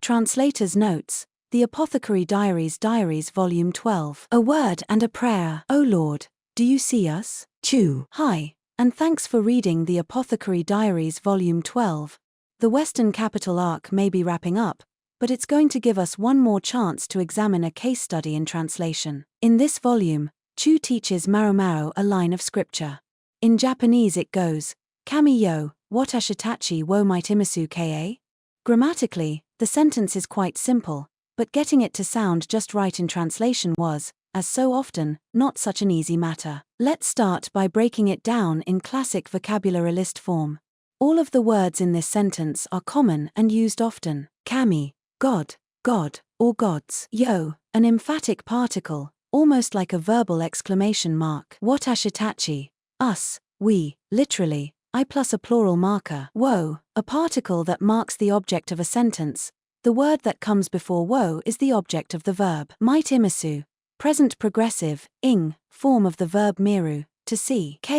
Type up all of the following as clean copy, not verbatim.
Translator's Notes, The Apothecary Diaries Volume 12. A Word and a Prayer. O Lord, do you see us? Hi, and thanks for reading The Apothecary Diaries Volume 12. The Western capital arc may be wrapping up, but it's going to give us one more chance to examine a case study in translation. In this volume, Chu teaches Maomao a line of scripture. In Japanese it goes, Kami yo, watashitachi wo maitimisu ka? Grammatically, the sentence is quite simple, but getting it to sound just right in translation was, as so often, not such an easy matter. Let's start by breaking it down in classic vocabulary list form. All of the words in this sentence are common and used often. Kami, God, God, or gods. Yo, an emphatic particle, almost like a verbal exclamation mark. Watashitachi, us, we, literally, I plus a plural marker. Wo, a particle that marks the object of a sentence. The word that comes before wo is the object of the verb. Might imisu, present progressive, ing, form of the verb miru, to see. Ka,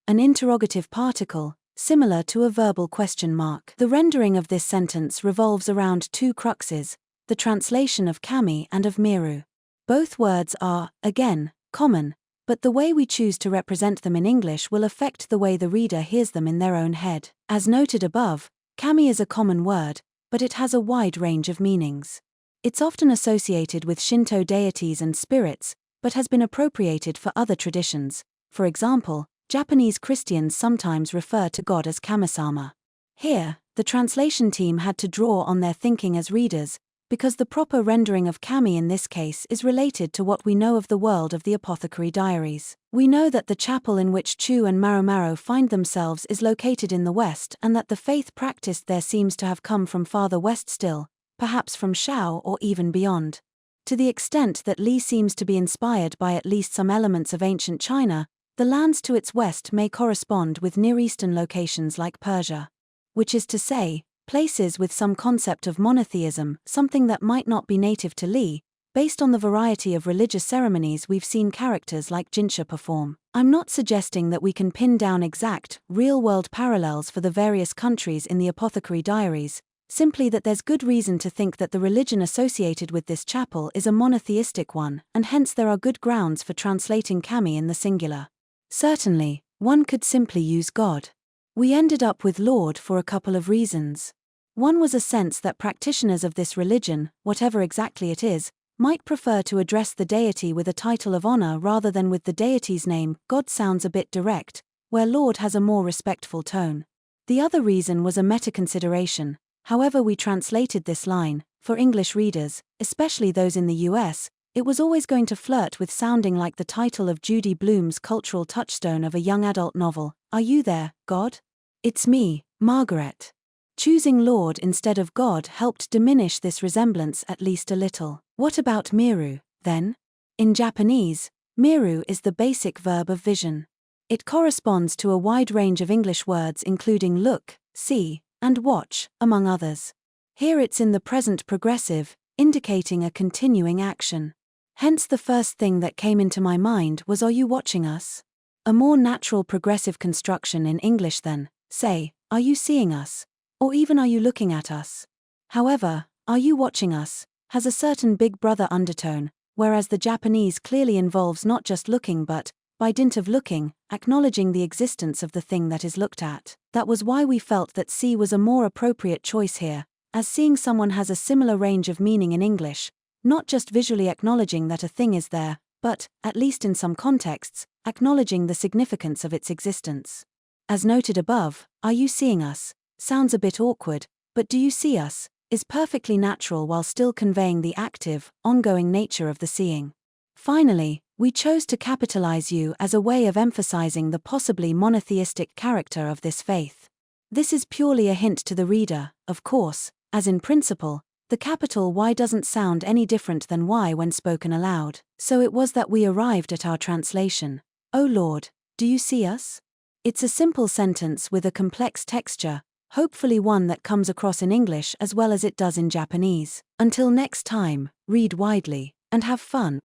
an interrogative particle, similar to a verbal question mark. The rendering of this sentence revolves around two cruxes, the translation of kami and of miru. Both words are, again, common, but the way we choose to represent them in English will affect the way the reader hears them in their own head. As noted above, kami is a common word, but it has a wide range of meanings. It's often associated with Shinto deities and spirits, but has been appropriated for other traditions. For example, Japanese Christians sometimes refer to God as Kami-sama. Here, the translation team had to draw on their thinking as readers, because the proper rendering of kami in this case is related to what we know of the world of the Apothecary Diaries. We know that the chapel in which Chu and Maomao find themselves is located in the West and that the faith practiced there seems to have come from farther west still, perhaps from Shao or even beyond. To the extent that Li seems to be inspired by at least some elements of ancient China, the lands to its west may correspond with Near Eastern locations like Persia. Which is to say, places with some concept of monotheism, something that might not be native to Li. Based on the variety of religious ceremonies we've seen characters like Jinshi perform. I'm not suggesting that we can pin down exact, real-world parallels for the various countries in the Apothecary Diaries, simply that there's good reason to think that the religion associated with this chapel is a monotheistic one, and hence there are good grounds for translating kami in the singular. Certainly, one could simply use God. We ended up with Lord for a couple of reasons. One was a sense that practitioners of this religion, whatever exactly it is, might prefer to address the deity with a title of honor rather than with the deity's name. God sounds a bit direct, where Lord has a more respectful tone. The other reason was a meta-consideration. However we translated this line, for English readers, especially those in the US, it was always going to flirt with sounding like the title of Judy Blume's cultural touchstone of a young adult novel, Are You There, God? It's Me, Margaret. Choosing Lord instead of God helped diminish this resemblance at least a little. What about miru, then? In Japanese, miru is the basic verb of vision. It corresponds to a wide range of English words including look, see, and watch, among others. Here it's in the present progressive, indicating a continuing action. Hence the first thing that came into my mind was Are you watching us? A more natural progressive construction in English than, say, Are you seeing us? Or even Are you looking at us? However, Are you watching us? Has a certain Big Brother undertone, whereas the Japanese clearly involves not just looking but, by dint of looking, acknowledging the existence of the thing that is looked at. That was why we felt that see was a more appropriate choice here, as seeing someone has a similar range of meaning in English, not just visually acknowledging that a thing is there, but, at least in some contexts, acknowledging the significance of its existence. As noted above, Are you seeing us? Sounds a bit awkward, but do you see us? Is perfectly natural while still conveying the active, ongoing nature of the seeing. Finally, we chose to capitalize you as a way of emphasizing the possibly monotheistic character of this faith. This is purely a hint to the reader, of course, as in principle, the capital Y doesn't sound any different than Y when spoken aloud. So it was that we arrived at our translation. O Lord, do you see us? It's a simple sentence with a complex texture, hopefully one that comes across in English as well as it does in Japanese. Until next time, read widely, and have fun.